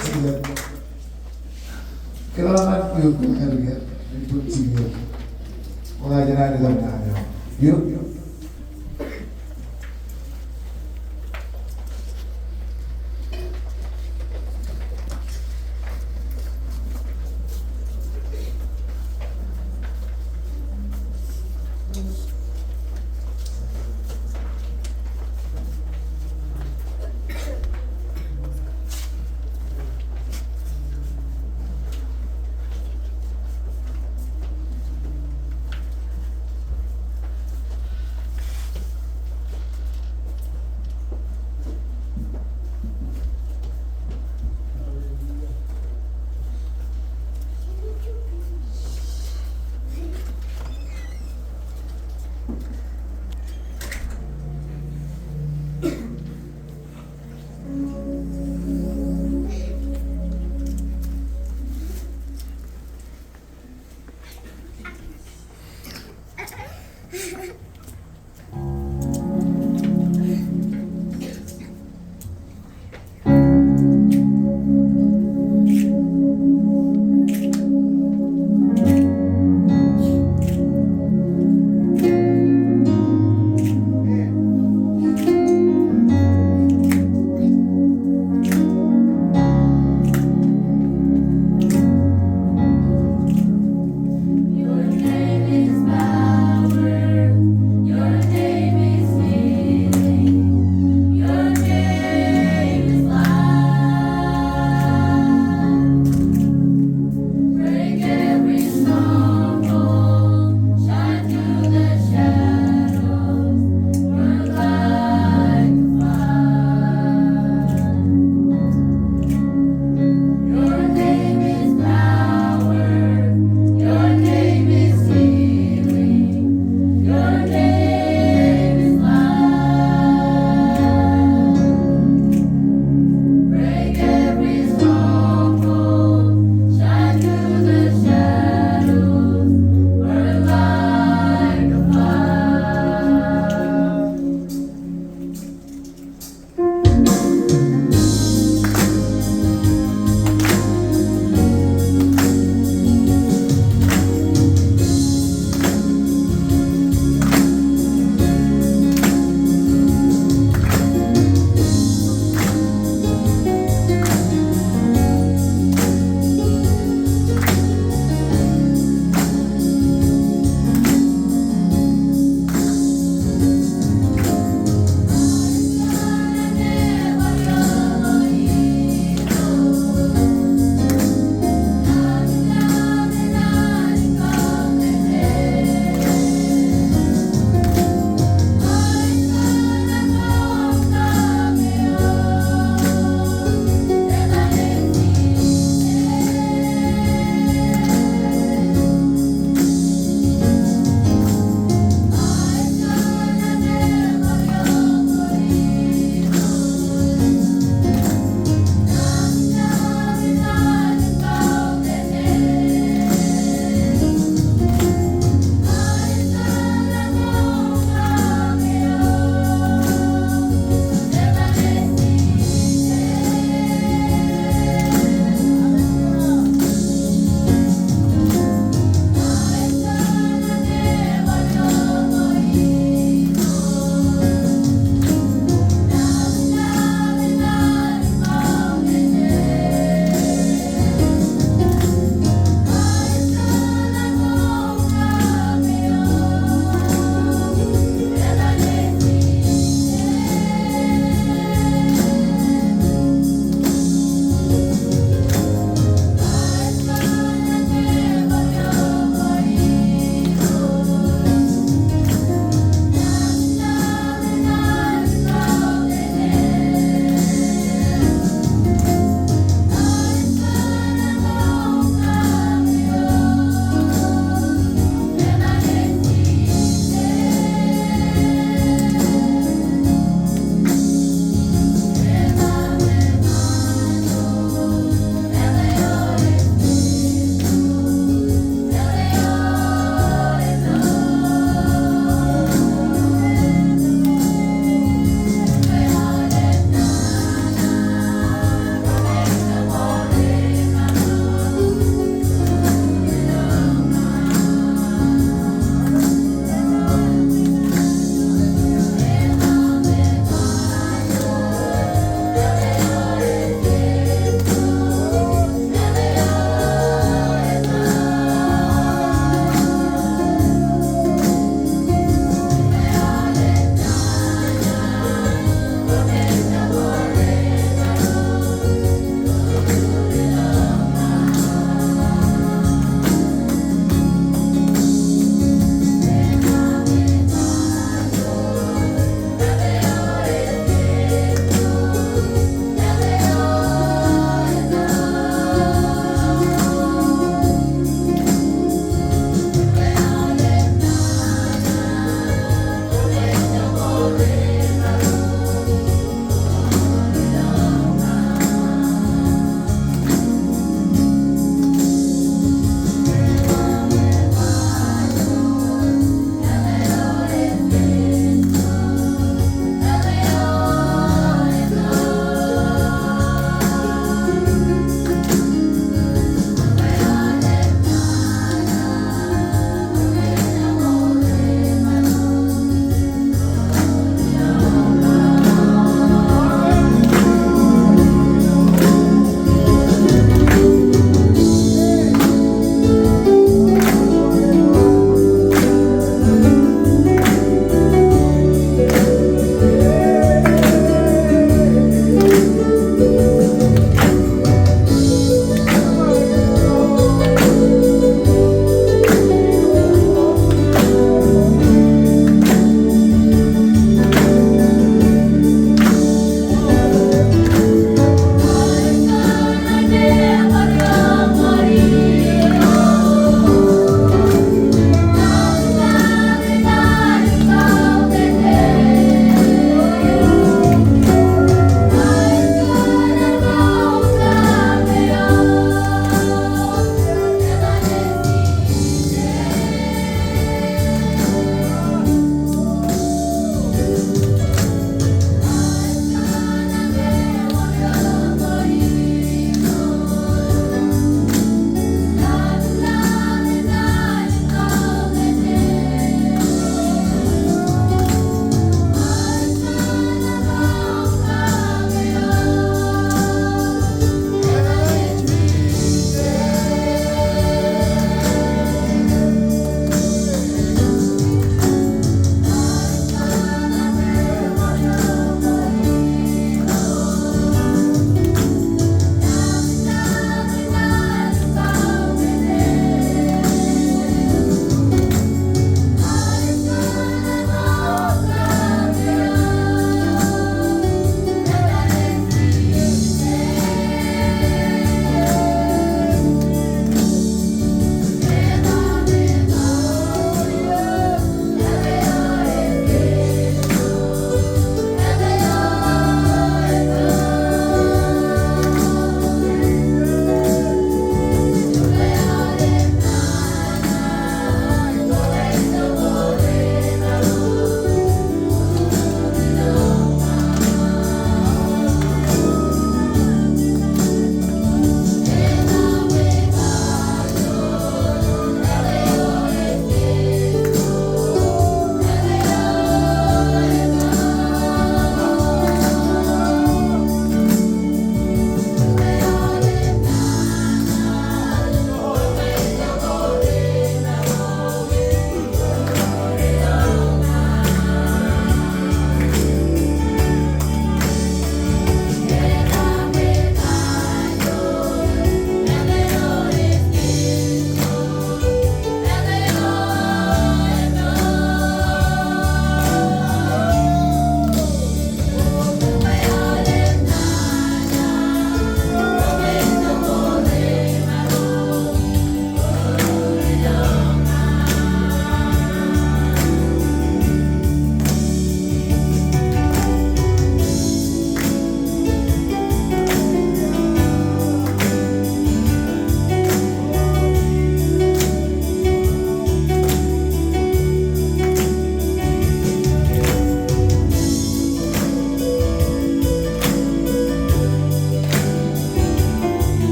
sige. Kailangan ko yung kaya. Sige. Mga jangan na. Yuk.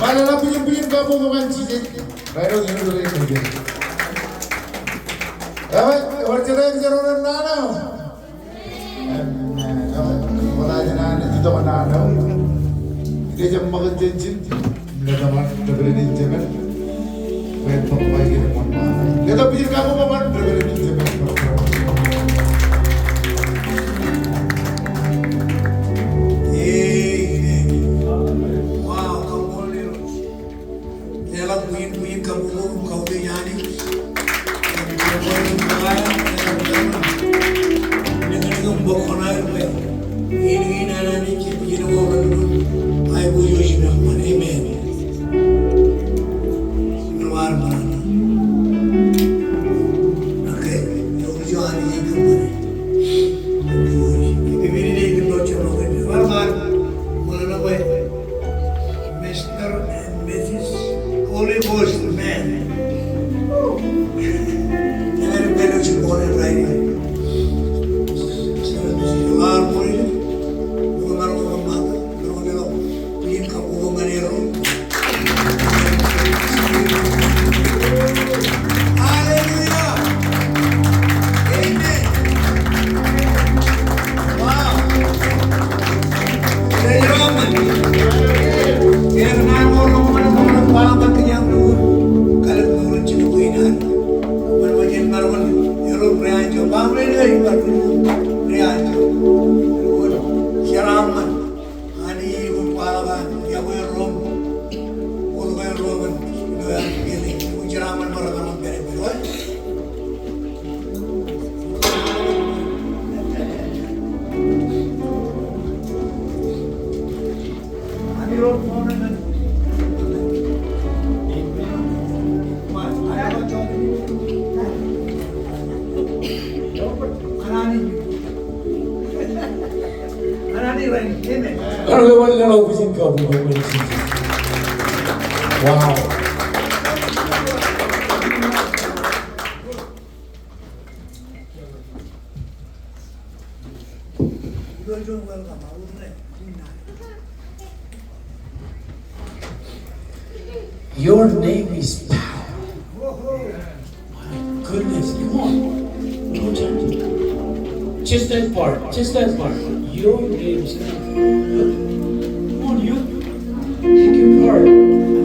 Malah lah punya kamu bukan cincin. Baru ini dulu yang begini. Orang cerai orang nana. Orang aja nana itu mana nana. Dia jam makan cincin. Dia zaman berbeda di jalan. Betul baik ini mana. Dia tak punya kamu mana berbeda di jalan. Puyin kamu kau benyani dengan bokona ini nani ini orang ay bu yoshi rahman amen luar mana oke yo joani kamu ini ini noche no que luar mana boy Mr. and Mrs. Holy Ghost man. Never been to born and right. So Laar puri, lugar orang mana, lugar pin kampung manero. Hallelujah. Amen. Wow. Selamat. Karena orang palang kenyang nur, kalau nur cina buinan, berbagai marwan, euro prianjo, bangre dari batu prianjo, luar syaraman, ani palangan, ya boleh rom, boleh roman, doa pilih, syaraman marwan beri beroi. Ani rom mana? Kalau wala lang bisin ka bukan bisin. Wow. Your name is power. My goodness, come on. Just that part. Your name is power. Come on, you. Take your part. I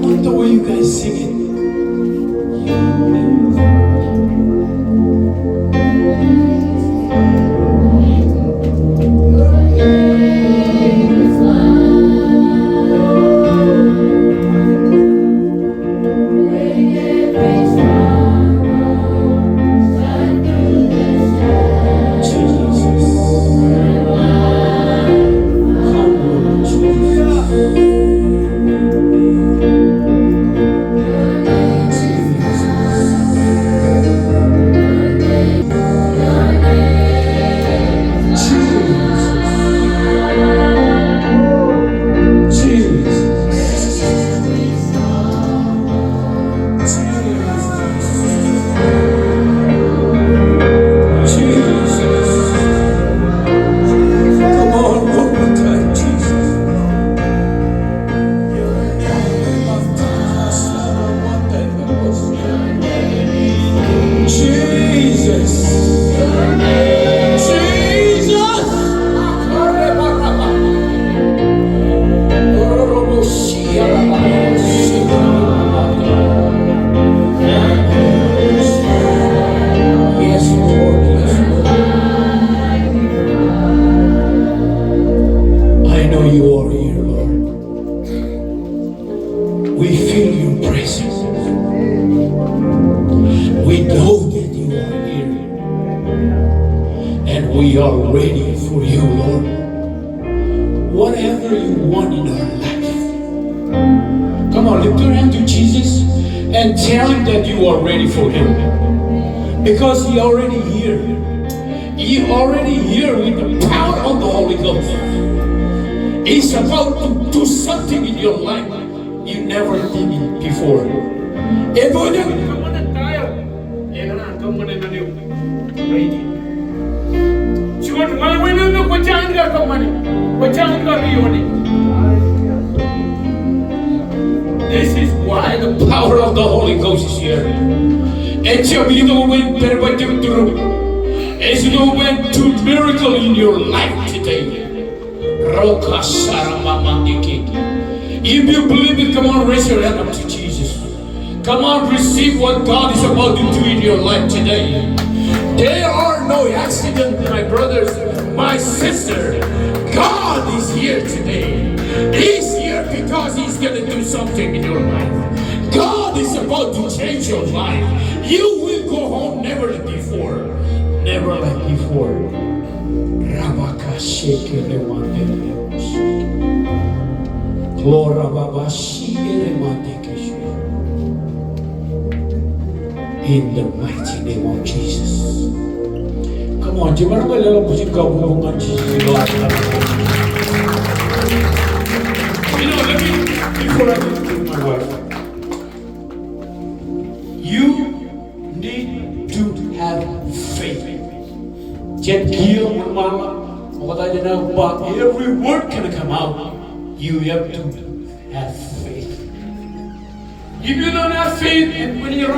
like the way you guys sing it. Your name is power. We are ready for you, Lord. Whatever you want in our life. Come on, lift your hand to Jesus and tell him that you are ready for him. Because he already here. He already here with the power of the Holy Ghost. He's about to do something in your life you never did it before. This is why the power of the Holy Ghost is here. And you know when as you know when to miracle in your life today. If you believe it, come on, raise your hand up to Jesus. Come on, receive what God is about to do in your life today. There are no accidents, my brothers, my sister. God is here today. He's here because He's going to do something in your life. God is about to change your life. You will go home never like before. Never like before. In the mighty name of Jesus. Come on, di ba naman lalabusin ka hubungan Jesus? You know, before I get to my wife, you need to have faith. Just heal mama. But every word can come out. You have to have faith. If you don't have faith, and when you're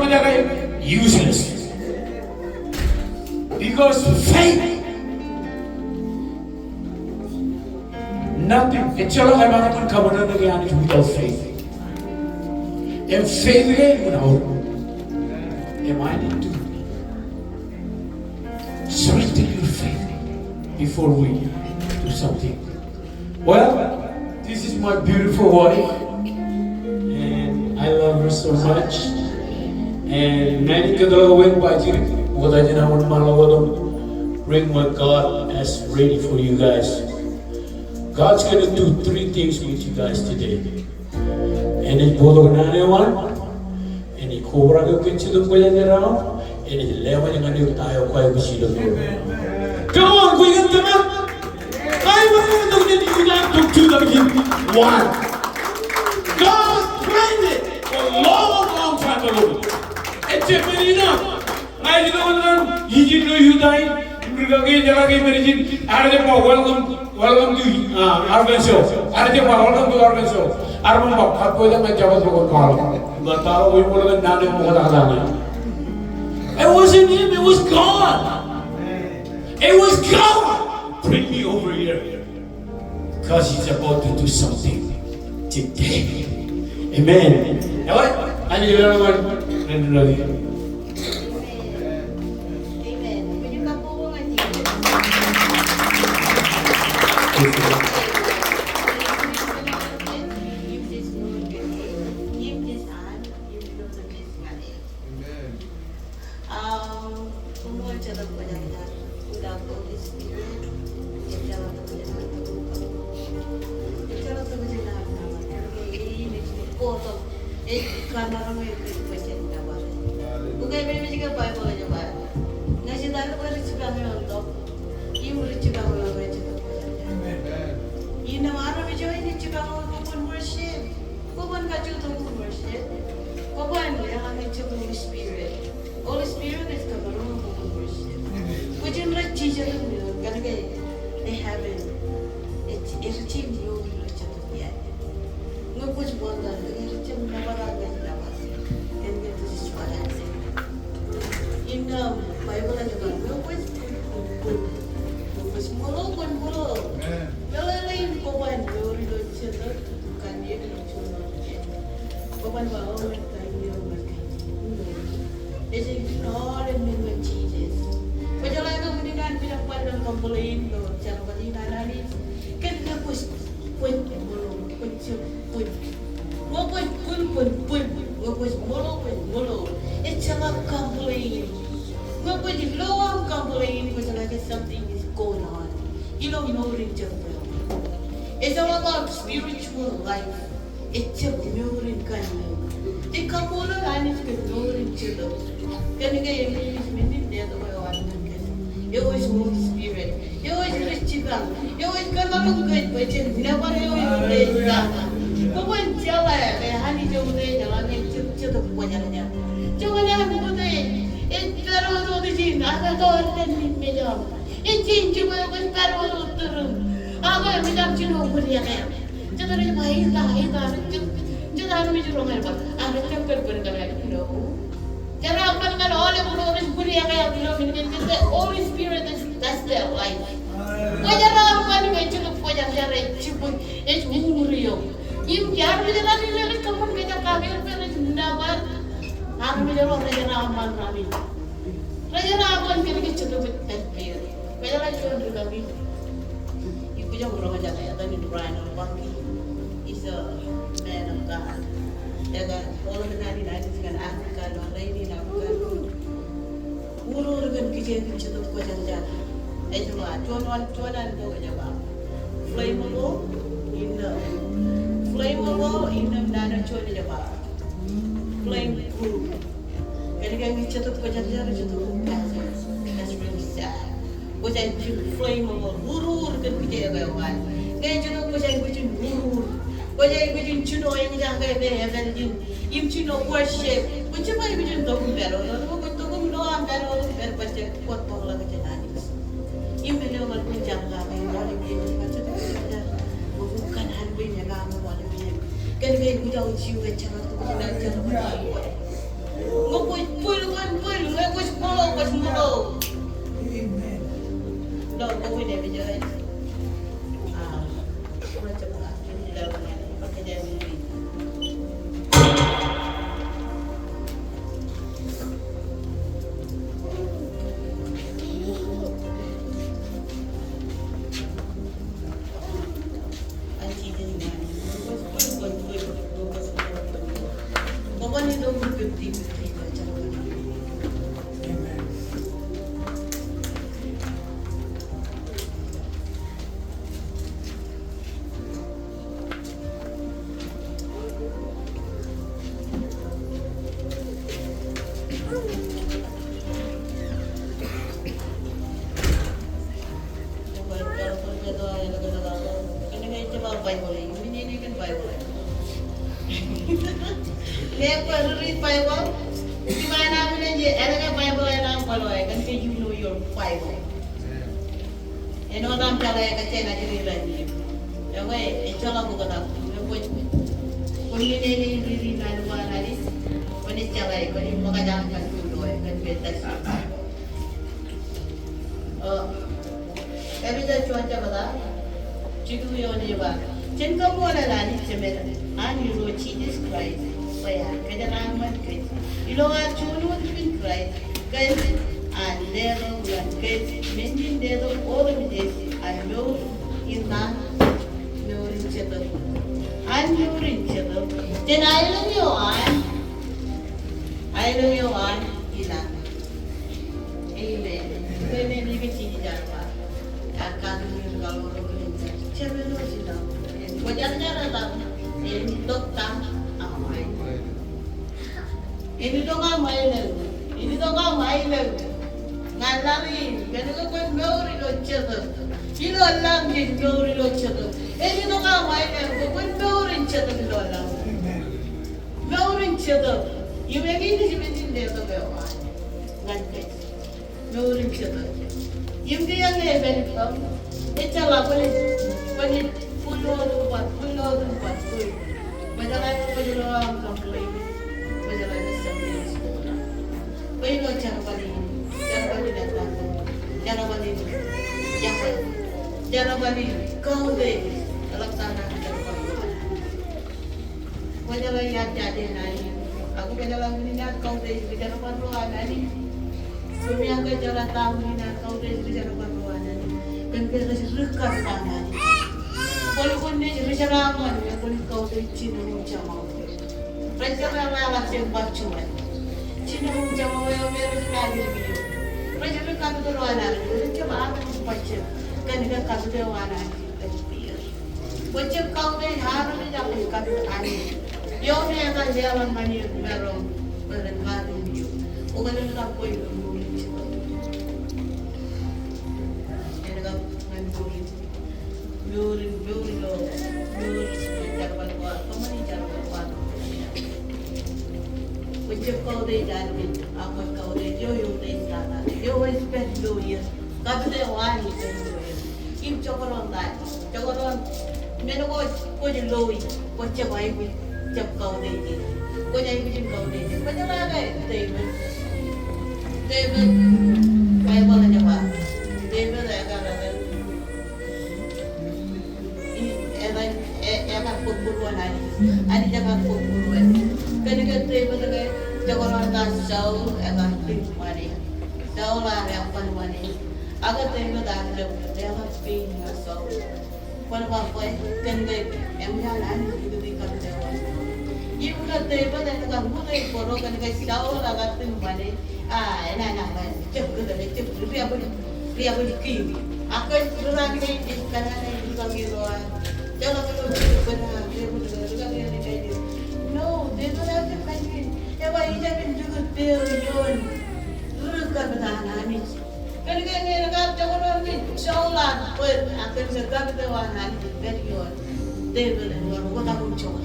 useless. Because faith, nothing. It's all I want to come on again without faith. And faith again without. Am I need to strengthen your faith before we do something. Well, this is my beautiful wife, and I love her so much. And many kadalawin pa jiri, wala din naman malawadong bring what God has ready for you guys. God's gonna do 3 things with you guys today. And it's bodo na one, and he cobra ko kinchidum ko yan around, and it's lewa yung ano tayo kayo kusilog ko. Come on, kuya tama. Ay, mga nung you not to do that again. One. God planned it for a long time ago. And Japanina, I don't he didn't know you died. Welcome to Argan Show. Welcome to Argan Show. Arman Bab, Hapoda Majabat Bokal. Gataro, we would have done it more than it wasn't him, it was God. It was God. Bring me over here. Because He's about to do something today. Amen. I need to learn. Amen. When you come over, I think give this Lord, give this hand, give Lord the best hand. Kung cara belajar, udah Holy Spirit, cara belajar, cara belajar nama, ini kotor, karena ramai baca nama. Bukan memang juga Bible aja pak. Ngasih tahu pada juga untuk, ibu juga mau baca. Ini mana macam ini juga mau pun worship, pun kacau tu pun worship, pun yang hanya Holy Spirit. Holy Spirit is covering pun worship. Kucing rajin je tu, kerana they have it. It's team you rajin tu dia. Ngapus bola, rajin nampak apa. And this is what I say. In the Bible aja kan, ngapus mulu pun mulu. Lain kawan baru cerita bukan dia dengan cerita. Kawan baru mereka ini mereka. They say all in the Jesus. Macam mana kemudian bila pada komplain lo, jangan bagi nari. Kan ngapus pun mulu, ngapus mulu. It's jangan complain. Ngapus lo ang complain because like something is going on. You don't know it just well. It's all about spiritual life. It's a ignorant kind of. The couple of animals get ignorant children. Can you get a minute there the way I want? You always Holy Spirit. You always rich chicken. You always come along good, but you never know it. But when Jella, honey, you lay the line to the Pajana. Joanna, it's better all the thing. I thought it me down. It seemed to be better all the room. Aku yang bilang cina beri apa? Jangan ada bayi dah, jangan Jangan mikir orang apa. Anda tu yang berbenah no. Jangan apa dengan oleh orang buri yang kayak bilang ini kita Holy Spirit that's their life. Wajar apa ni macam tu wajar jarak cipu itu muriyo. Im jangan berjalan ni kamu kerja kami berjalan nabar. Aku berjalan berjalan aman kami. Berjalan aman kami kita tu berjalan. Berjalan jalan kami. Ibu jangan orang jalan ya tadi Brian Bangki is a man of God. Jaga orang dengan ini nanti dengan Afrika, orang ini Afrika. Urut dengan kerja kita tu kerja jalan. Cuma tuan tu kerja apa? Flammable in the nana cuan kerja apa? Flame proof. Kerja kita tu kerja jalan kita tu biasa. That's really sad. Kerja flammable. Urut dengan kerja apa? Kerja tu kerja urut. Kerja cino yang jangan kaya berdin. Im cino worship. Kerja apa dokum baru. Dokum doang baru baca kuat pahla kerja nani. Im benda orang kerja kami boleh dia baca tu kerja. Bukan hal benda kami boleh dia. Kerja kita uji kerja tu kita kerja boleh. Ngopoi pul, ngopoi sepuluh. Amen. Dah kau ini berjaya. Macam apa? Ini dalam ni. Pakai jam ini. Anci jadi mana? Kau ni dong berpikir macam mana? Amen. Read Bible. Di mana pun aja, ada Bible yang follow kan ke you know your Bible. Orang cakap yang kecil aja ni lagi. Jadi, itu lah bukan apa. Kau ni diri lalu lari. Kau ni cakap, kau ni muka jangan kan dulu kan beda sih. Kami dah cuaca benda. Cikgu yang ni bah. Cikgu boleh lari cemera. Ani roci Jesus Christ. Saya kerja ramai kerja. Iloga cunu pun Christ. Kerja ane bulan kerja. Menjin dedo orang desi. Ayo ina nyurin cedo. An nyurin cedo. Then I love you an ina. Amen. Amen. Ini kecil jawa. Akan kalau orang kerja. Cemera sih dah. Wajarnya dah. Ini dokter. Ini dong amai lagi. Ngalari, kenapa kau meuri locet? Kilo alam je meuri locet. Ini dong amai lagi, kau meuri locet kilo alam. Meuri locet. Ibu ini sebetulnya dia tu berapa? Ngantai. Meuri locet. Ibu yang ni berapa? Itu lah boleh puluh buat. Majalah orang komplain. Majalah sambil sekolah. Baiklah cara balik datang. Cara balik kau deh laksanakan cara balik. Majalah yang jadi nani. Aku majalah ini kau deh cara balik nani. Suami aku jalan tahu ini kau deh cara balik nani. Kan kita serahkan nani. Walaupun dia berceramah, dia pun kau tu cina macam apa? Berceramah malah sempat cuma. Cina macam apa yang mereka lagi begitu. Berceramah kami tu luaran, berceramah apa tu baca? Kan dia kami tu luaran kita. Baca kau tu hari ni jangan kami ani. Yang ni akan jalan mani berong berengkar ini. Orang ni tak boleh bermula. Ini kan mandi. Murid jalan kuat, pemani jalan kuat. Ucap kau deh jalan, apa kau deh joyo deh sana, joyo spend 2 years, kau deh wani spend 2 years. Im cokoron, menolong kau jadi lowi, kau cepai chập cầu đi chị cô nhảy cái trên cầu đi chị có nhớ là cái David cái bao nhiêu bạn David là cái em akan pembunuhan hari jangan pembunuhan ketika David cái jangan orang jauh akan pembunuhan jauh lah yang pembunuhan agar David dah ada dia akan pembunuhan Quan vào quay cần người em ra là đi đi cần đều yêu là tê bắt đầu gặp mua đây bộ đồ cần cái sáu là gặp từng bài đấy này chụp cái đấy chụp ria beli kiri aku berani ini karena ini lagi roa jangan kalau benar dia benar juga dia ini kayak no dia tuh ada kayak ini ya wah ini kan juga billion terus kan benar ini kan kan kan jangan orang ini sholat pun akan segera kita wahana ini billion dia benar orang kota pun coba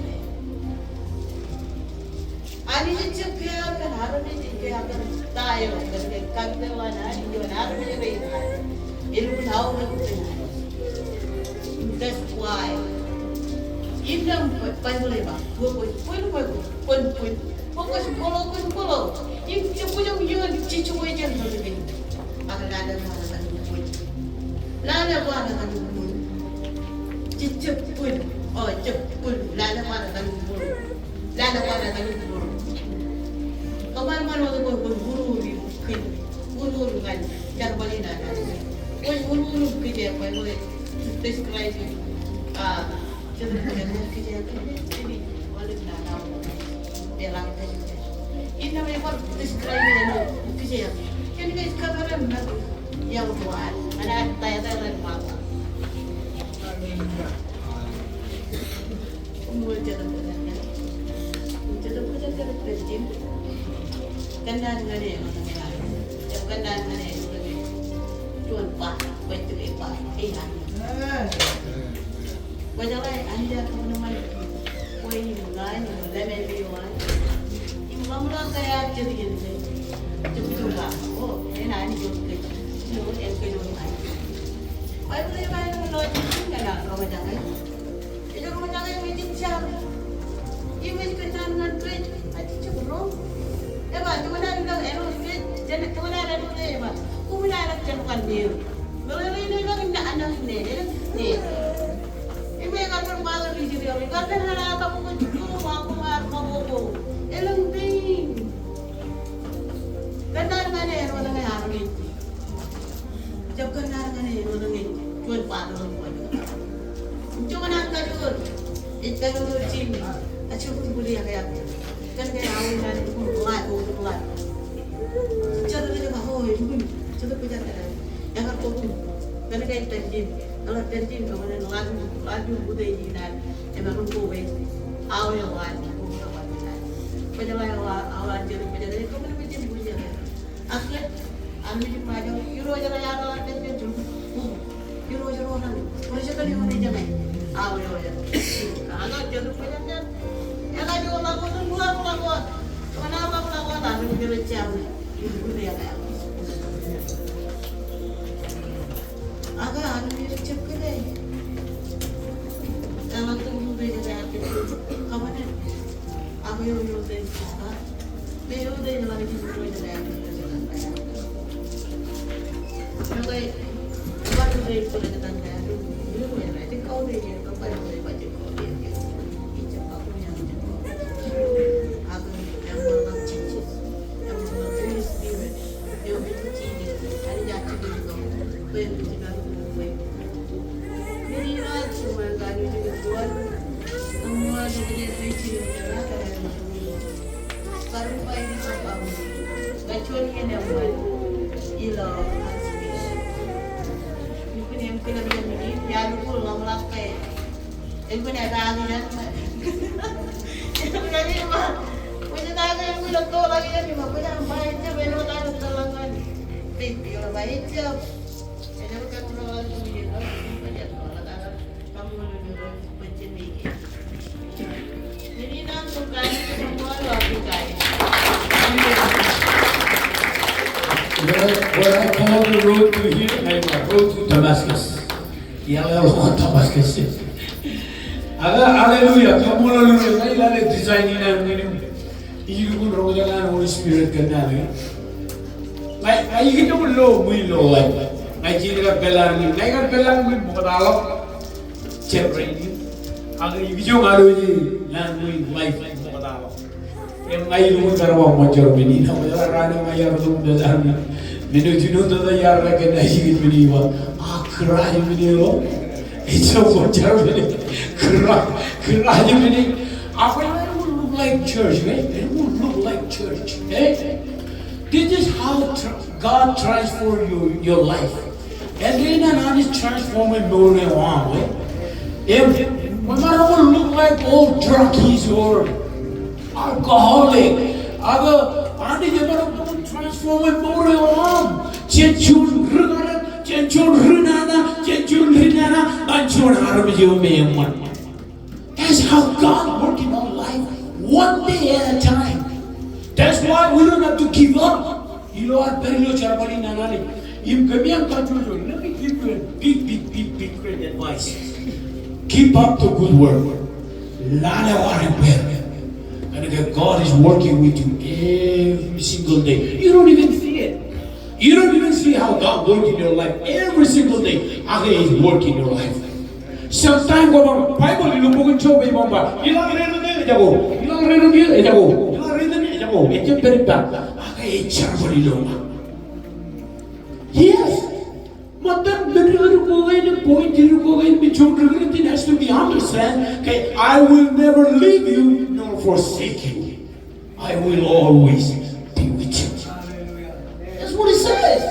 Ani cip kaya kan harus ni kaya kan tayo kan kagde wana ni yo harus ni rei na ilu tahu na kutin that's why indang panjole ba pun fokus polo in cipu jong yo cicu ko jen to ni akan ada mana kan pun lana mana kan pun cicu pun oh cepun lana mana kan pun lana mana kan pun Kemana-mana tu guru kan cara balina kan. Guru kerja apa boleh describe cara kerja ini boleh nak dia lakukan. Ini memang describe kerja. Jadi guys kabaran yang buat mana tanya-tanya mata. Umur jalan presiden. Kandang ngade mana ngade, jam kandang ngade lagi, tuan pak, betul pak, ihan. Banyak lagi anda kamu nama, kau ini lain, lemon biwan. Ini kamu nak kaya jadi ni, cuba. Oh, ini nani juga, ini yang kedua ni. Baik boleh baik kalau jadi kan kamu jangan. Itu kamu jangan yang meeting siapa? Ini kandang ngade, ada cukup. Eba, cuma ada jadi cuma ada dulu eba. Kumina ada celukan dia. Kalau ini kan tidak ada ni. Ibu yang akan berbalas di sini. Kalau ada apa pun juru aku mau. Elang ting. Kenal mana yang orang yang hari ini. Jauh kenal mana yang orang ini. Jual paru orang. Cuma nak kajur. Itu kalau cini. Acuh boleh ya kan kaya awin na ito kung bulat. Cara na hoy, coba kerja kan. Yang aku kan kaya terjin. Kalau terjin kemudian laju budaya jinan. Emang kuwe. Awin yang wani, kuwe yang wani. Penjalan awal jadi penjalan kemudian macam budaya. Akhir, anu di pajak. Euro jalan yang terjin tu. Euro orang. Kalau sekali orang jangan. Awin. Kalau jadi penjalan yang ada orang pun pulang. Kenapa pulang tapi dia becam. Ibu dia kayak. Agak ada dia becam ke deh. Kalau tu dia kayak kamu ni, aku yang deh sekarang. Dia deh lagi di rumah dia. Jadi, baru dia pulang ke tanah. Dia punya nanti kau dia kembali boleh baca kau dia. Ibu ni ada lagi kan? Itu kali mah, punya tangga yang bilang tu lagi kan? Cuma punya baik je, belum ada telangan. Tapi kalau baik je, saya bukan orang tu dia kan? Banyak orang ada kamu menurut macam ni. Jadi nak bukan semua lagi kaya. When I call the road to here, I road to Damascus. Yeah, I want Damascus. Hallelujah. Come on, hallelujah. I like designing and meaning. You can roll the Holy Spirit can have I get a low, we low like. I get a bellang, I got bellang with Modalo. Chepping. You are doing life like Modalo. And I look at what you're meaning. I was running my room, the army. Minute you know that they are recognizing it with you. Ah, cry with you. It's so much Germany. Cry with you. I don't look like church, right? It won't look like church, eh? This is how God transforms your life. And then God is transforming more than one, right? We might not look like old drunkies or alcoholic. Other transforming more than one. Chenchun Rinana, that's how God works in our life, one day at a time. That's why we don't have to give up. You know what? Let me give you a big great advice. Keep up the good work. And God is working with you every single day. You don't even see it. You don't even see how God works in your life every single day. He is working in your life. Sometimes when Bible you look at your Bible, you don't read it. You don't read it. You don't read it. It's a very bad. Yes. But then the point it has to be understand. Okay, I will never leave you nor forsake you. I will always be with you. That's what it says.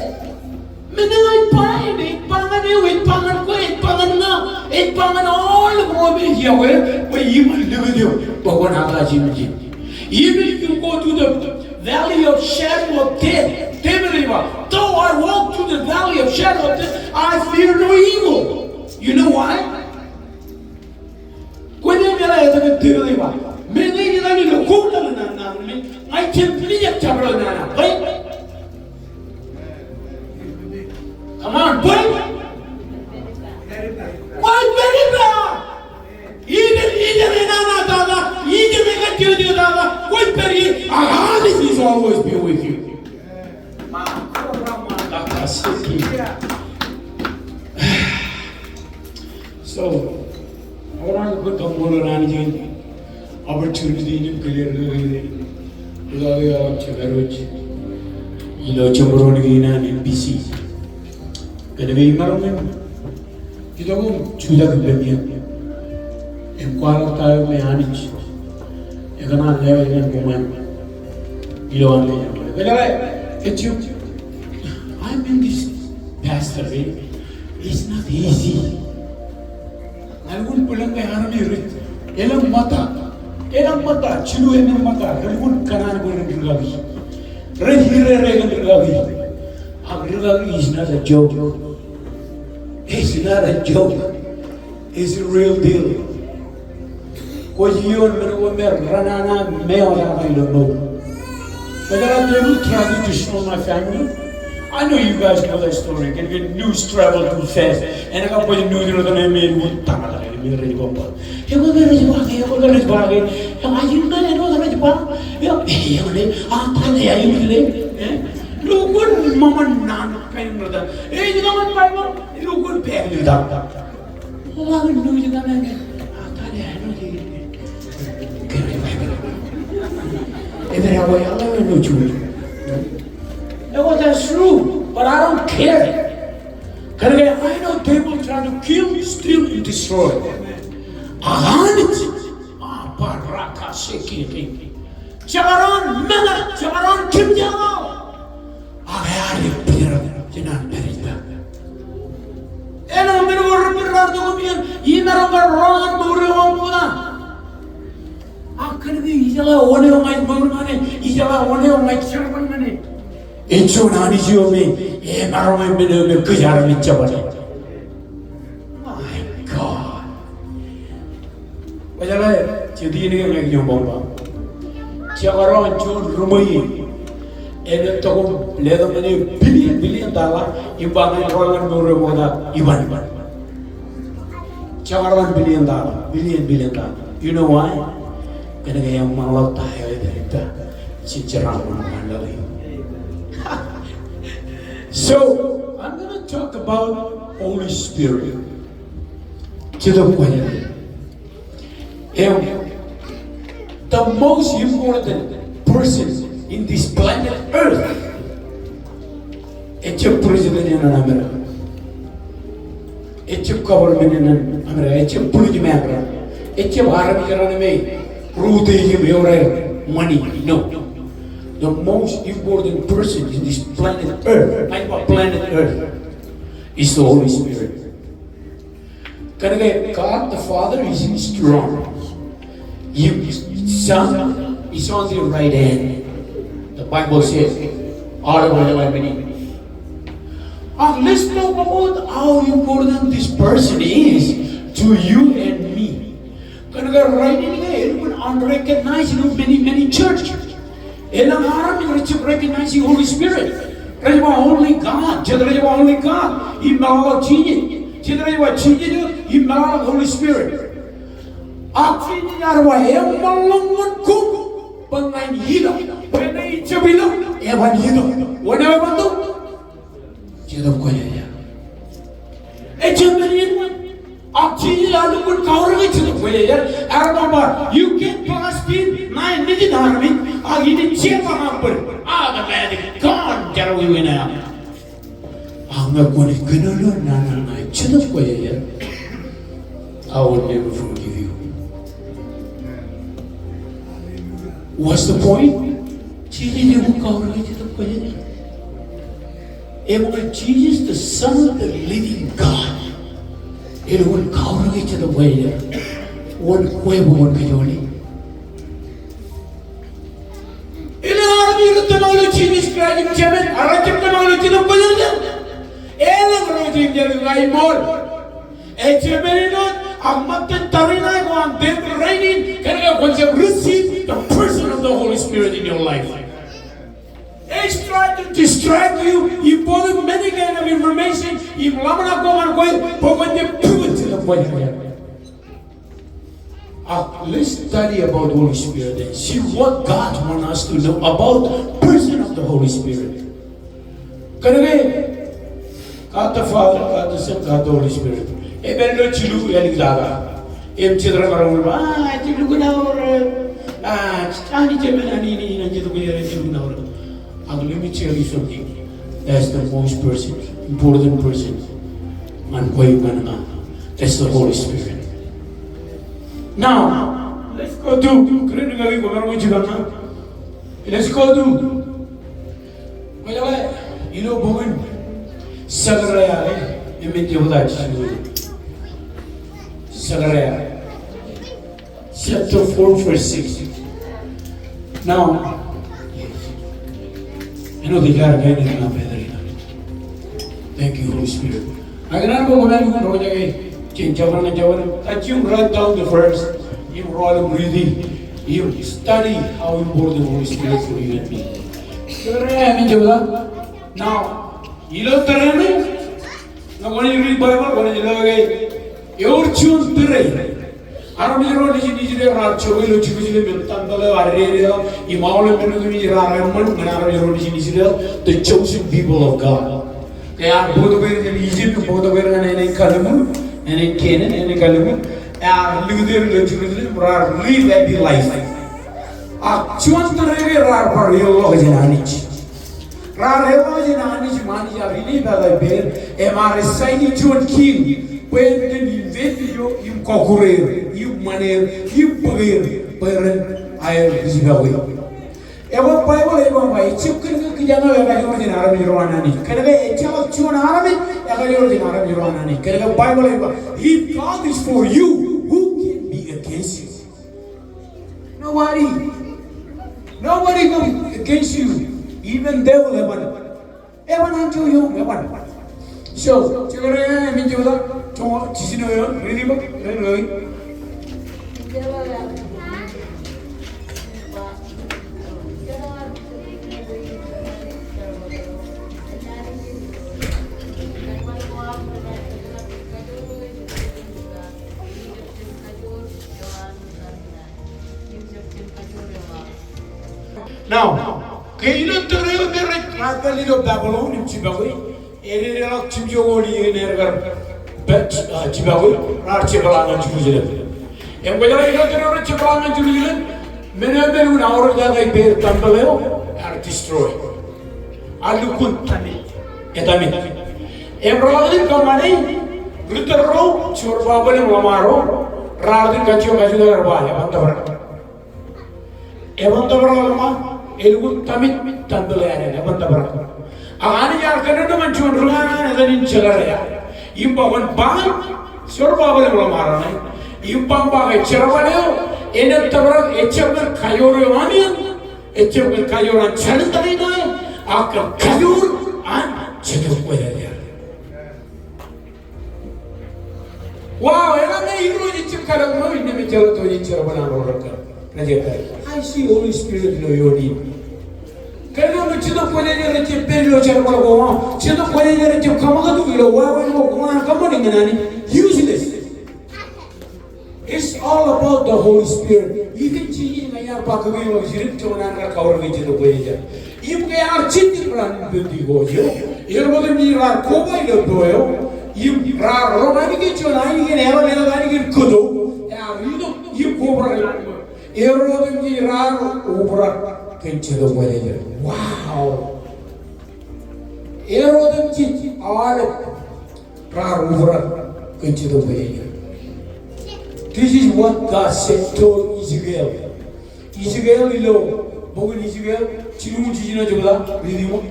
Even if you go to the valley of shadow of death, though I walk through the valley of shadow of death, I fear no evil. You know why? Come on, boy. Why very bad? He's always be with you. So, I want to put on more opportunity in clear. NBC. Kanabi maroon kita ko chuda kebenian em kuala tayo may anich e kana level yan kuman iloan le yan it's you I'm in this pastor it's not easy algun pulang kay harami rit elang mata chulu elang mata algun kanan ko nagagawi re nagagawi Agriculture is not a joke. It's not a joke. It's a real deal. Because you and me ranana meora I don't know. But I'm able to show my family. I know you guys know that story. Can get news travel too fast. And I got put news in the name of Tamala. You ready to go? You go get his bag. You go get his bag. You know I know the bag. You look good, Mama Nan, kind of that. Hey, you know what, Bible? You look good, pay you that. Oh, I will do you that again. I know you. Every way, I'll never know you. No, that's true, but I don't care. I know people try to kill, steal, and destroy. Baraka Sheki. Chavaron, Mena, Chavaron, Kim Jamo. I Jinan Perita. And I'm going to work you never wrong, Mura. How can we one of my money? Is one of my servant money? It's so nice you me. My God. But I didn't know Bomba. Chavaron, Rumui. And it took $11 billion. You buy a roll and no remote. You want $1 billion. You know why? Kaya yung mga tayo dito, chicharan mo naman lagi. So, I'm going to talk about Holy Spirit. The most important person in this planet Earth is the President in America. It's the government in America. It's the policeman. It's the army. Money. No. The most important person in this planet Earth, planet Earth, is the Holy Spirit. God the Father is strong. His Son is on the right hand. The Bible says, all of the let's talk about how important this person is to you and me. Right in there, unrecognized in many churches. Elang army recognize the Holy Spirit. Only God. Only God. Immalak Jesus. Immalak Holy Spirit. Actually, narwa malungun ku pengen hidup. Pengen hidup. Ewan hidup. Whatever bantu. Hidup kaya ya. Actually, you can pass in 9 minutes army. Ini siapa ngapur? The man gone. Jauh ini na. Nggak boleh kenal nana. Cuma kaya ya. I will never forgive you. What's the point? Jadi dia buka orang itu kaya ni. Jesus, the Son of the Living God. It will cover each other way. One quavo, one cajoli. In our view, the technology is graduate chairman. I like the technology of Bolivia. Everything there is more. A chairman, a mountain tarina, one day raining. Can you once you receive the person of the Holy Spirit in your life? It's trying to distract you. You bother many kind of information. You lamana go and go, but when you do it to the point, let's study about Holy Spirit and see what God wants us to know about the person of the Holy Spirit. God the Father, God the Son, God the Holy Spirit. Ebelo chilu eling daga. Chidra marang chilu kunaur. Ani jemenani nanti tu kaya chilu kunaur. Let me tell you something. That's the most important person. That's the Holy Spirit. Now, let's go to. Let's go to. You know, Bogan. Sagaraya. You mean Sagaraya. Chapter 4, verse 6. Now. I know the God guided me up there. Thank you, Holy Spirit. I can remember that you write down the verse, you roll breathing, you study how important the Holy Spirit for you and me. Now, you know the now when you read Bible, when you know your tune the rain. I don't know if you need to have chocolate, you will the chosen people of God. They are both aware in Egypt, both aware in Kalamu, and in Canaan, and in Kalamu, and live there, live happy life. Choose the river for real laws in Anich. Rarely in Anich, Mania, really that I bear, am I reciting to a king. When you invade you kokure, you money, you bugger, parent, I am Zimbabwe. Ever Bible, ever by chicken, Kijano, and I in Arabic Ronani. Can I tell you an Arabic? I in Arabic Ronani. Can I Bible ever? If God is for you, who can be against you? Nobody. Nobody will against you. Even devil ever until you, ever. So, I mean, you know, really? Now, kayo tayo meron nakalilo Babylon yung Chibagoy. Erinelak Chibjogoli energar bet Chibagoy. Rar Chibalangan Jerusalem. Yang bagaimana kita terus Chibalangan Jerusalem? Menemen una orang jaga iber tambeleo are destroy. Alukun tani. Etami. Yang berlalu kemana? Lutero Churba boleh melamaro. Rar din kacau negara Evan tabarama elgun tamit tambelaya evan tabarama agani yar kanadu manchun rungana edanin chagaraya imbawan bang sorba bale marana imbamba ke cherabaleo ene tabarak echemel kayore manian echemel kayoran chaltani nae akal kayor an chetu koyaya wow elane hero ichim kalamo inne me chalo to cherabana rorakka I see Holy Spirit in your need. Kaya chino pwede niya rin yung pelo siya ng mga gawa. Chino pwede niya rin yung kamagatulo. Wawa yung mga kamaring nani. Use this. It's all about the Holy Spirit. You can see him ngayon pagkagay mo sirit siya na nakakawar ng chino pwede niya. Yung kaya architin ran hindi ko siya. Yung mga nira kubay na doyo. Yung raro na nigit siya na yung ginero nila na nigit kudo. Yung kubra na Erodem di rar ubra kencedo boyeje. Wow. Erodem di are rar ubra kencedo boyeje. This is what God said to Israel. Israel ilo bogun Israel chilumu chijina jobda ridimo.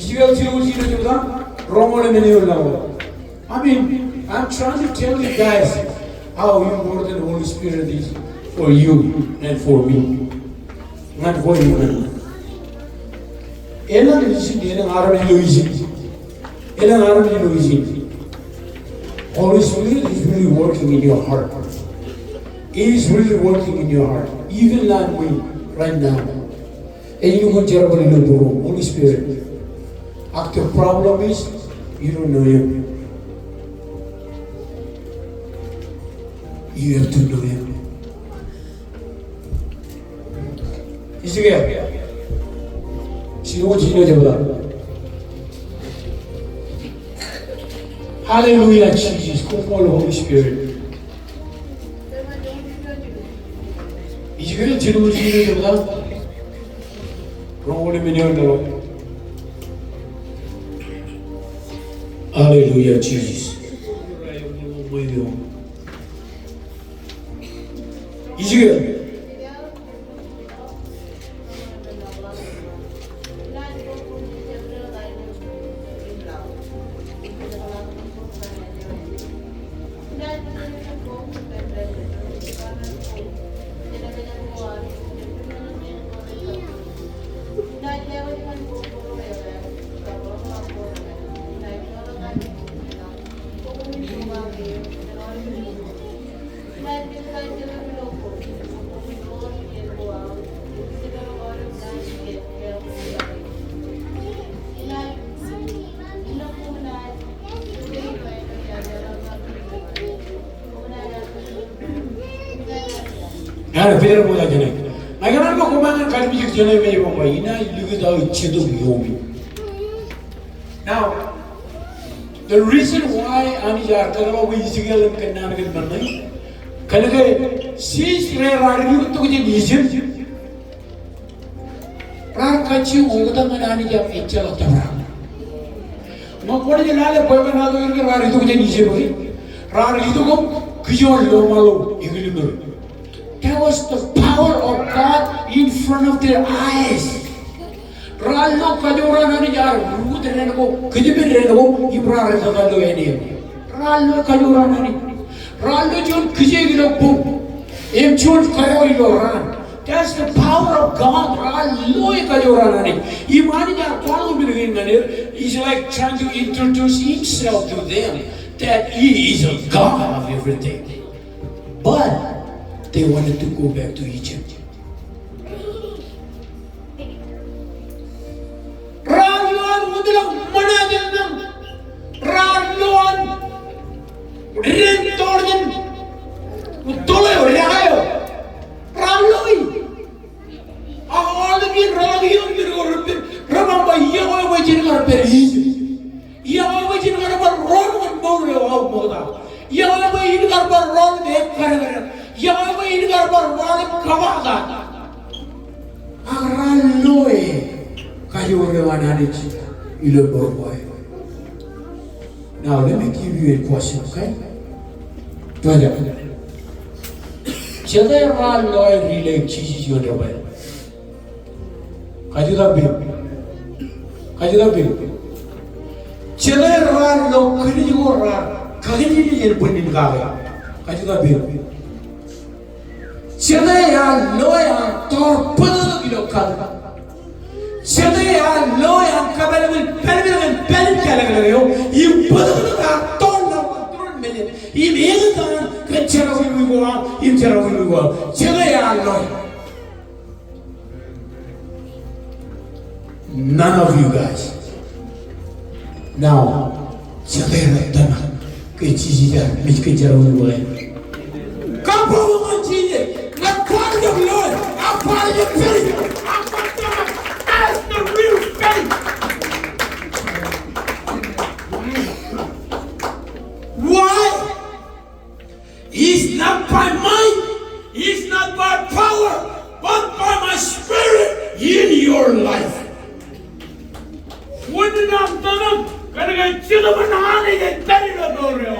Israel chilumu chijina jobda romole menio lawo. I mean, I'm trying to tell you guys how important the Holy Spirit is. For you and for me, not for you. Elang isin, elang Arab isin, elang Arab isin. Holy Spirit is really working in your heart. It is really working in your heart, even like me right now. And you can tell what you do. Holy Spirit. The problem is you don't know Him. You have to know Him. Israel, hallelujah, Jesus, come on, Holy Spirit. Israel, hallelujah, Jesus. Israel. Nah, biar muda jenak. Agar apa kumangan kali bijak jenak me bapa ina ilugi tahu cedo yomi. Now, the reason why ani jar kalau we isigal kenna nagal banai, kalau ke sis re rari itu je dijim. Rar kaci ongota mana ani jar ecel tabra. Makanya jelale payah nado irke rari itu je dijim bagi. Rari itu kom kijon lo malu igilimur. That was the power of God in front of their eyes. Rallo kajora nani jar, ruut rene ko, kajibin rene ko, ibra rene kalo eni. Rallo kajora nani, rallo jon kije gilo boom, jon kayo ilo ran. That's the power of God. Rallo kajora nani. Imani jar kalu bilgin nani. He's like trying to introduce himself to them that he is a God of everything. But they wanted to go back to Egypt. Raluan mudilang manajan ng Raluan rentorjan mutuloy ulit kayo Raluan all the bin ralagiyon bir korupir. Ramamba yagoy bacin korupir izi. Yagoy bacin korupir rol kon bawle waw moda. Yagoy bacin korupir rol de kare. Yagoy bacin korupir rol kawada. Aral loe kayore wanadich ilo boy. Now let me give you a question, okay? Brother, Children are loyal relay cheese your way. Kajuda bill. Children are low, Kajini in Punin Gala. Kajuda bill. Children are loyal, torpedo Kala. Children are loyal, Kabel, Pelin, you put a torn million. If he is done, we go out, in Terra we go out. Chile are loyal. None of you guys. Now, Chile are done. Come on, Jesus. Let part of Lord. I'm part of your faith. I'm part of that's the real faith. Why? It's not by might, it's not by power, but by my spirit in your life. When I'm done, gonna get children on it, better than no real.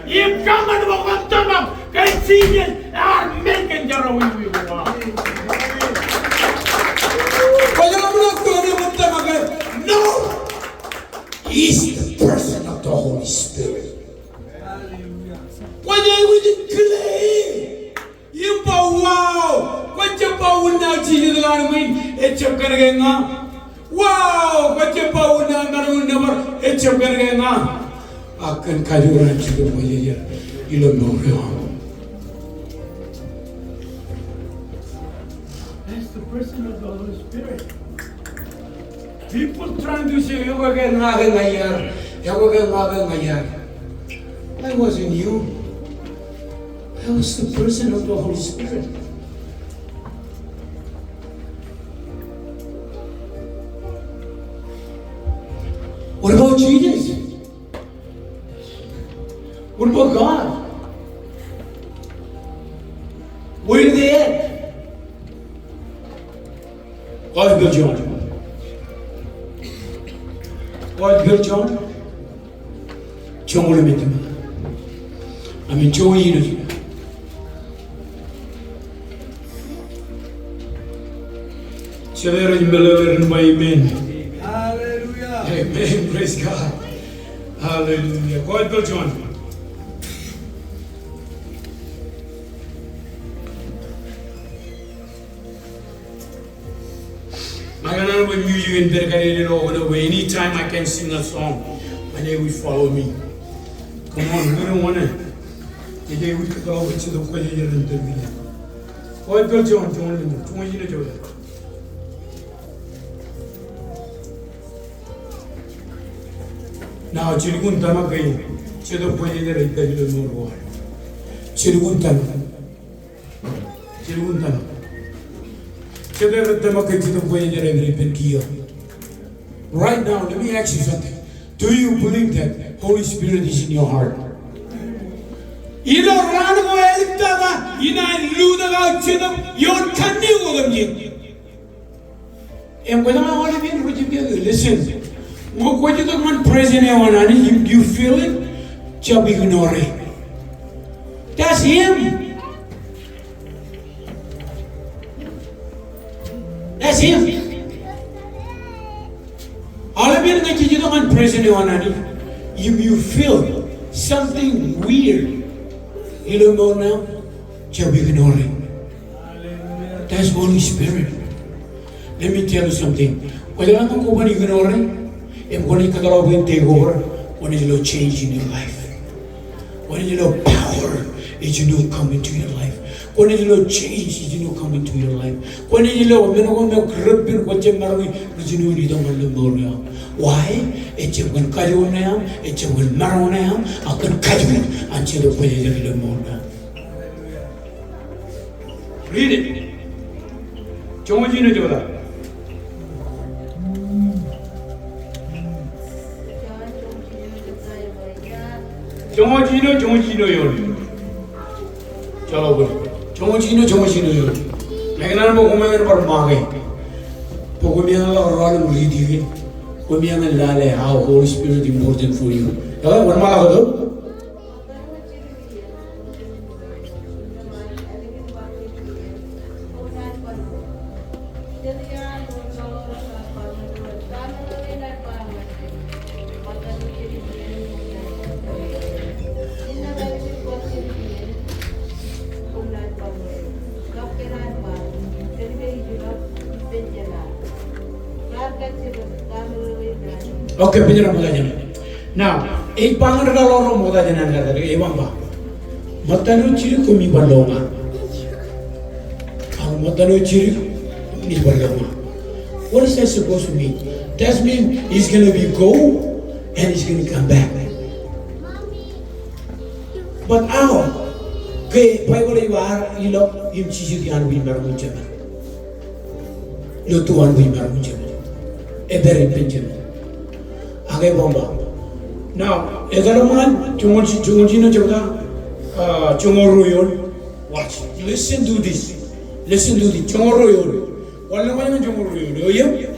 If come and walk up, get seen it, I'm making your way we want. But I'm not going to them again. No! He's the person of the Holy Spirit. When they would declare, you bow wow, what you bow now, Jesus, it's your Gargana. Wow, what you bow now, never, it's your Gargana. I can call you and to the way you don't know. That's the person of the Holy Spirit. People trying to say, I wasn't you. I was the person of the Holy Spirit. What about Jesus? What about God? Where are they at? God built John. God built John. John will meet him. I mean, Joey, you know. Amen. Hallelujah. Amen. Praise God. Hallelujah. God built John. I don't know when music in Bergari or anytime I can sing a song, and they will follow me. Come on, we don't want to. Today we could go to the question and tell me. God built John. Now, Chirigun Tamakai, Chedo Poyder, I tell you more. Chirigun Chedo Tamakai, Chedo Poyder, every Penkia. Right now, let me ask you something. Do you believe that Holy Spirit is in your heart? You know, Rano Elitana, you know, Luda, Chedo, you're cunning with them. And when I want to be with you, listen. What you don't want president, you feel it? Just ignore it. That's him. That's him. All of you that you don't want president, you feel something weird. You don't know now? Just ignore it. That's Holy Spirit. Let me tell you something. Whether I'm going to ignore it, if when you take over, when you know change in your life, when you know power is you know come into your life, when you know change is you know come into your life, when you know when you grip in what you marry, you know you don't want to know. Why? It's when Kajuna, it's when Marona, I can Kajun until the way you live more. Read it. John, you know that. Jongojino yon. Chalo bol. Jongojino yon. Megana mo kumain par mage. Pogumiyang la oral ulidi. Kumiyang lale how Holy Spirit important for you. Kaya one mala ko. Okay, pinjara moda jana. Now, ek pangar da loro moda jana ngada re bamba. Matanu chiri kumi balonga. Ang matanu chiri ni balonga. What is that supposed to mean? That means he's gonna be go and he's gonna come back. But how? Okay, Bible you know, him chisi di anu imar munjana. Lo tu anu imar munjana. Ebere pinjana. Agai bomba. Now, egaraman chungojino jabda chungoroyon. Watch. Listen to this. Listen to this. Chungoroyon. Wala naman chungoroyon. Oyem.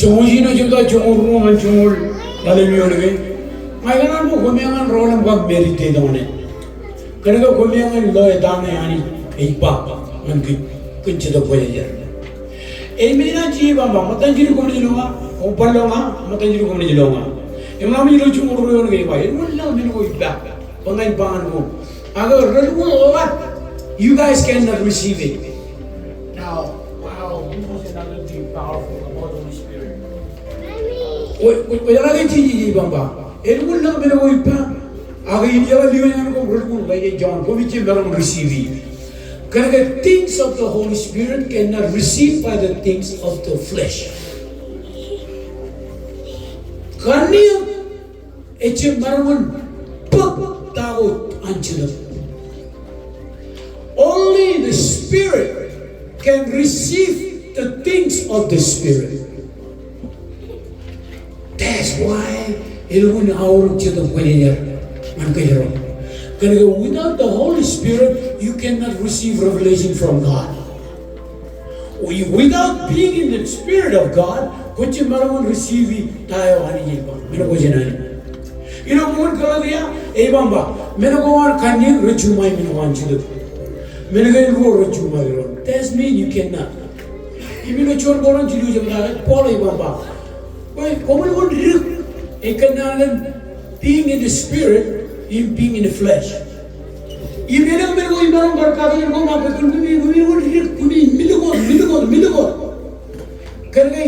Chongojino jabda chongoro chongol dalemiolge. Maganan mo gumiangan rolam wag merite done. Kanaga gumiangan lo edane ani eipa manki kunchida boyer. Emina jiba matanjiri komnilonga opalonga matanjiri komnilonga. Emami lo chongoro yon ge bai. Wala mino ko ibba. Pangai pangan mo. Agar ralu what you guys cannot receive it. Now, wow, this is another thing powerful about the Holy Spirit. Wala kay tiji bamba. Elul na mero ipa. Aga idiya liwan ko ralu kay John ko bichi meron receive. Kaya things of the Holy Spirit cannot receive by the things of the flesh. Karniya eche marwan pag tao anchila. Only the Spirit can receive the things of the Spirit. That's why ilun aur chito pwede man kayo. Kaya without the Holy Spirit, you cannot receive revelation from God. Without being in the Spirit of God, kuchi maraman receive tayo ani iba. Mino ko janani. Ino mun kala dia, bamba. Mino ko an kanya rechumay mino ko anchilo. Mino ko ro rechumay ro. That's mean you cannot. Imino chor boran chilu jamda. Paul bamba. Why? Komal ko rik. Ekanalan being in the Spirit. In being in the flesh. You never go in the Barkada and go up with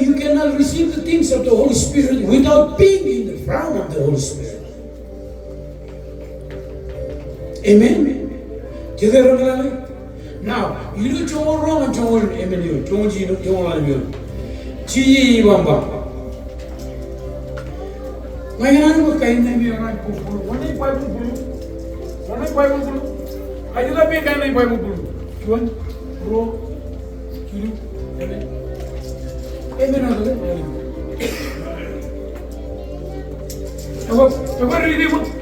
you cannot receive the things of the Holy Spirit without being in the front of the Holy Spirit. Amen. Now, you do John wrong and John Emmanuel, John Gino, John Emmanuel. Chi Bamba. My animal kind of me around one day Bible blue. One day Bible blue. I do not make any Bible blue. One, bro, Kiri, Amen.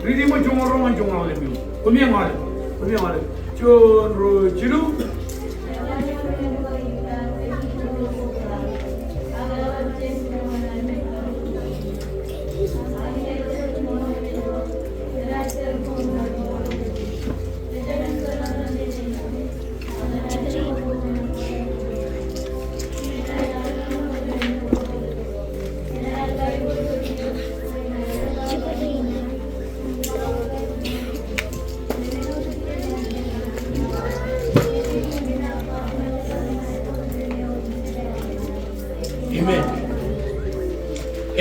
Reading what John wrong and John Emmanuel. Come here, Mother. Come here, Mother. John Chilu.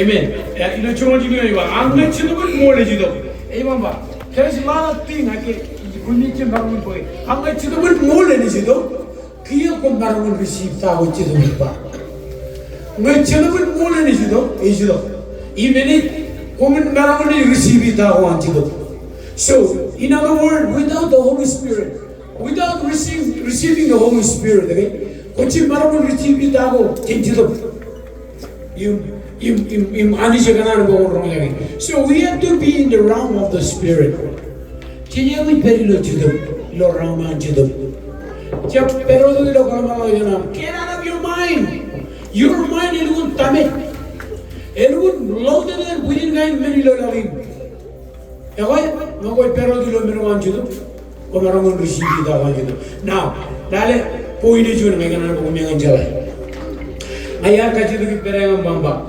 Amen. Ilo cuma juga ni bang. Angkat cina pun boleh juga. Bang. There's a lot of things I can. Bunyi cina bangun boleh. Angkat cina pun boleh ni juga. Kia kau bangun receive tahu cina pun bang. Angkat cina pun boleh ni juga. Even if kau bangun receive tahu cina. So, in other words, without the Holy Spirit, without receiving the Holy Spirit, okay, kau cina bangun receive tahu cina. So we have to be in the realm of the Spirit. Get out of your mind. Your mind is going to tamik. It will load it within many loving. Now, ayah kaji tu kita yang bamba.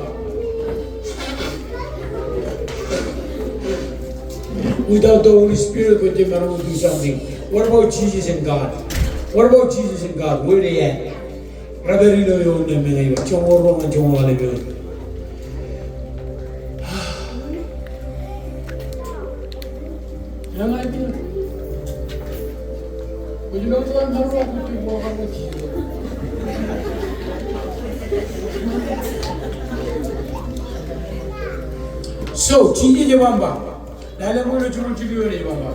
Without the Holy Spirit, we cannot do something. What about Jesus and God? What about Jesus and God? Where they at? Brother, you know your own name. Chomorong and chomorong. Yang lain. Would you know that I'm not wrong with you? What about Jesus? So, chini je bamba. Dalam mula cuma video ni bamba.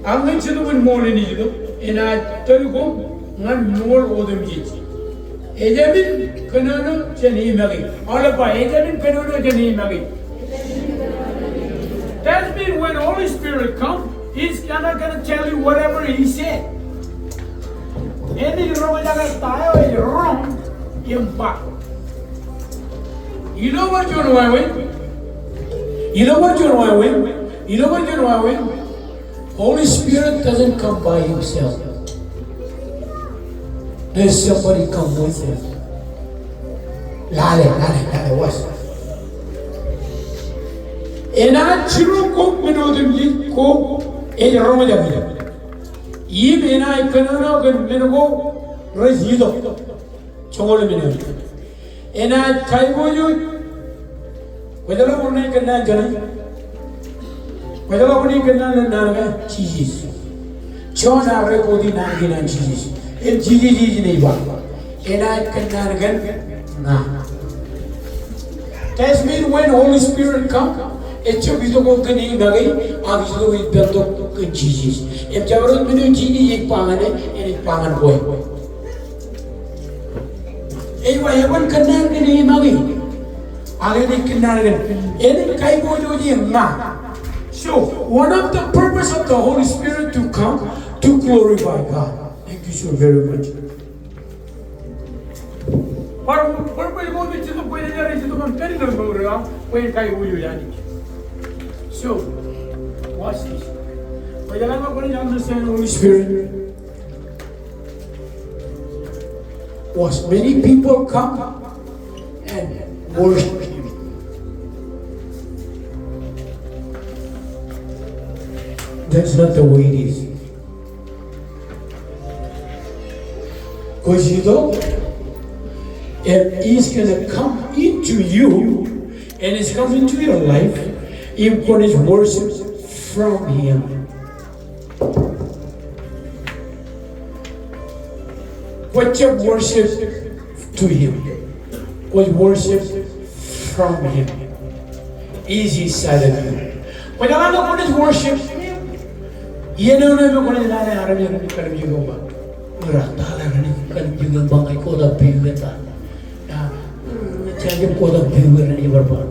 Angin cina pun mole ni juga. Ena teriko ngan mole odem je. Ejamin kenana cini magi. Apa? Ejamin kenana cini magi. That means when Holy Spirit comes, He's not going to tell you whatever He said. Any wrong jaga tayo is wrong. Impak. You know what you're doing? You know what you're doing? You know what you're doing? Holy Spirit doesn't come by Himself. There's somebody come with Him. Lale, watch. And I children go menodim go in Ramadan. Even I cannot get menogo resido. Chongol menu. And I kaigo you. Whether I want to get that, whether I want to get that, Jesus. John, I record the Nagin and Jesus. If Jesus is neighbor, and I cannot get nah. That means when Holy Spirit comes, it should be the good name again, absolutely built up with Jesus. If there was no Jesus, it's Pangane and it's Pangan boy. If I haven't connected him again. So, one of the purpose of the Holy Spirit to come to glorify God. Thank you so very much. So, watch this. I'm going to understand Holy Spirit. Was many people come and worship Him. That's not the way it is. Because you know, if He's going to come into you and He's coming into your life, you're going to worship from Him. What you worship to Him? What worship from Him? Is inside of you. When I want to worship, you know, I'm going to lie out of you and come you go back. You will buy a coat of pig with that. Tell you coat of pig with any other.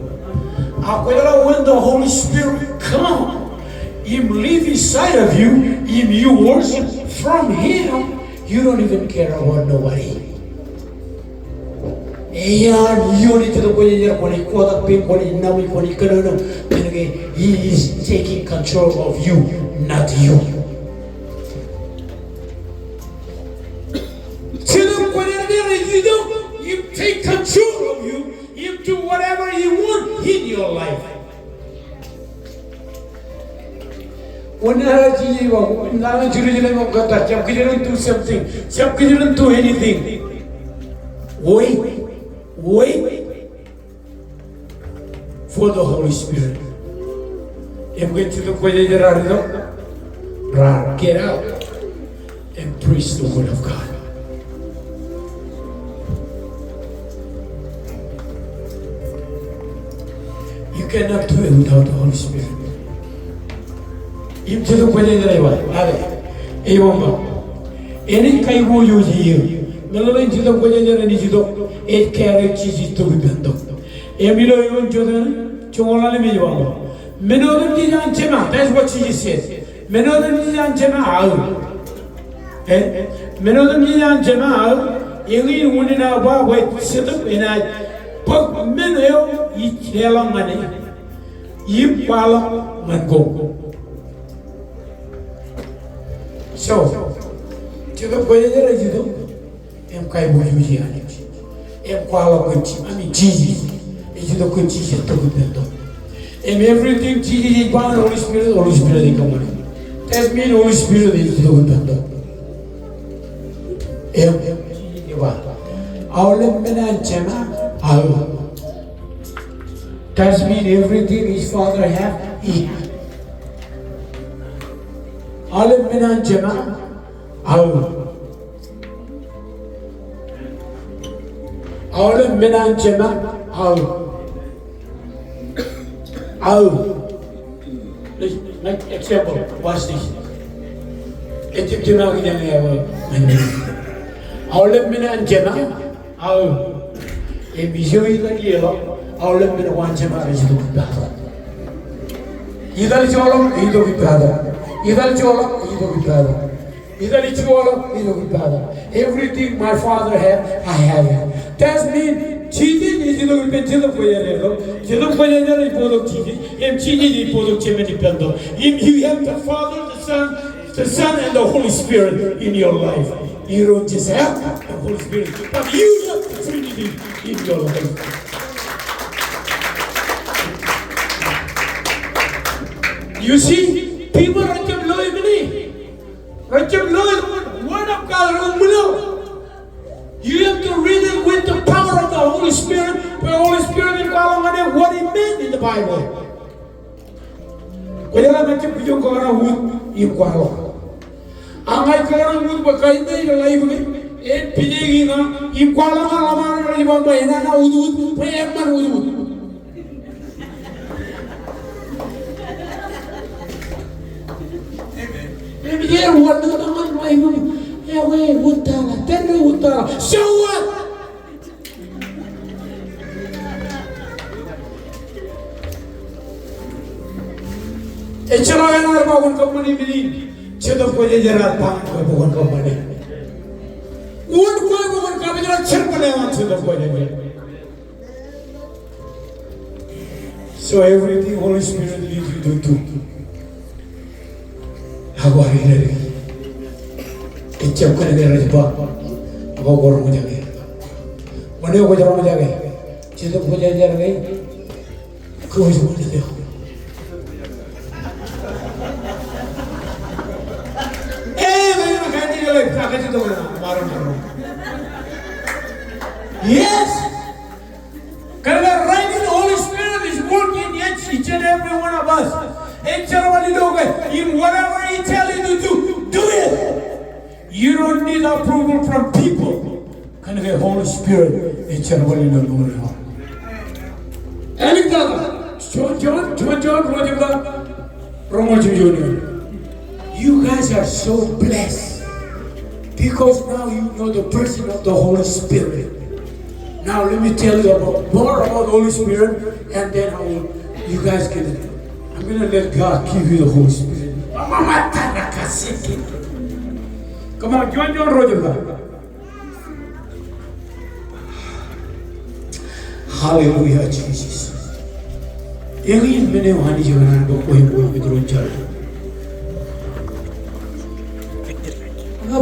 When the Holy Spirit comes, He lives inside of you, if you worship from Him, you don't even care about nobody. He is taking control of you, not you. You take control of you. You do whatever you want in your life. When you don't do something, you don't do anything. Wait. for the Holy Spirit. I'm going to look where they are. Get out and preach the word of God. You cannot do it without the Holy Spirit. If you look where they are, any kind of you here, Melody to the Wajan and Ijido, 8 carriages to be bent up. Emilio, you and Jordan, Chola Mijuano. Menodan Dijan Chema, that's what she said. Menodan Dijan Chema, Menodan Dijan Chema, Eli Wunina, wait, sit up in a book, Menio, each yellow money, Yip Pala, Mango. So, to the Wajan Ijido. Em kai bo yuji ani em kwala kunchi ami Jesus is the kunchi to go. And everything Jesus is born Holy Spirit is coming. That means Holy Spirit is the go. Em our men chema all. That means everything his Father have he. All men chema all. All the men and Gemma, like example, watch this. It's Gemma, all the men and Gemma, if you is like yellow, all the men want Gemma is to be better. Either Jolo, either be better. Either Jolo, either be better. Either it's Jolo, either be better. Everything my Father have, I have it. That means Jesus is the bit of the way. You have the Father, the Son, and the Holy Spirit in your life. You don't just have the Holy Spirit, but you have the Trinity in your life. You see, people are just word of God. You have to read it with the power of the Holy Spirit. The Holy Spirit is what it meant in the Bible. When I met you, go around you go. I go around with kind of life. And Pinigina, you call a man, and I would pay a man. Maybe here, what the man, my room. Yeah, wait, what the? Tell me what the? So what? It's a lot of company meaning. Cheddar Pojajar, one company. What one company are Chapel to the Pojajar? So everything Holy Spirit leads you to do. How are you? It's a kind of about Gormo Jagger. When you go to Jagger, Cheddar Pojajar, cruise one to the yes, because the right in the Holy Spirit is working in each and every one of us. In whatever He tells you to do it. You don't need approval from people. Because the Holy Spirit is going to do it. You guys are so blessed. Because now you know the person of the Holy Spirit. Now let me tell you more about the Holy Spirit, and then you guys can. I'm gonna let God give you the Holy Spirit. Come on, join your Roger. Hallelujah, Jesus. Alien mene wani jalan do koi with Roger.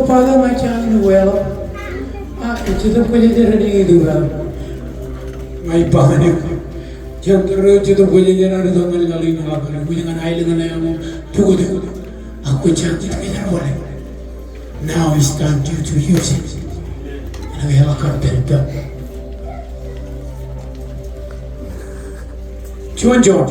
Father, my child, well, it's the Pojajar. My panic. Jangan to the Pojajar and the Galina, with an island and to the Aquachan. Now it's time to use it. And we have a carpet. John John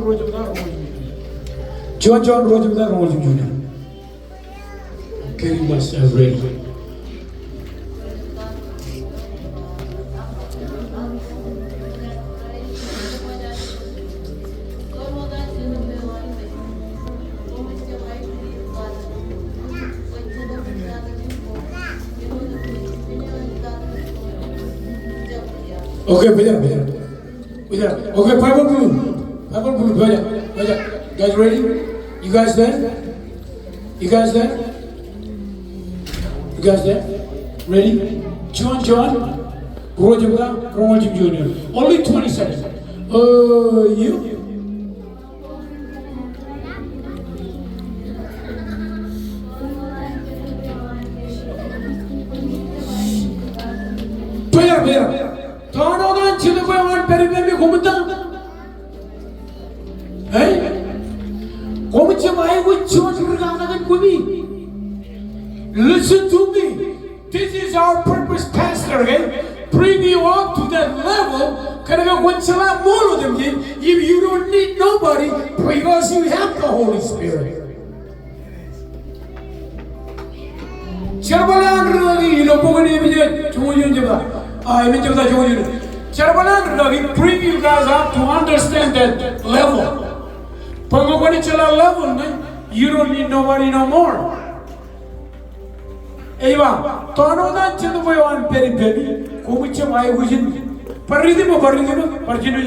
Rojabda John Rojabda Rojabda Carry myself ready. Okay, beja. Okay, Bible blue, beja. Guys ready? You guys there? You guys there? Ready? John, Rojabda, Ronald Jr. Only 20 seconds. You? Beja. Tanodan chilukwan peribemi gumta. Hey? Gumcha mai guchot ragagan gumi. Listen to me. This is our purpose, Pastor. Okay? Bring you up to that level. Kanaga gunchala more of them. If you don't need nobody, because you have the Holy Spirit. Charbalan ragi, you know, pogani bijay chungyun jaba. Bring you guys up to understand that level. Level, you don't need nobody no more. Eva, Tonodan Chiluan Peri, Kumicha, I was in Paridimo, Parjinu,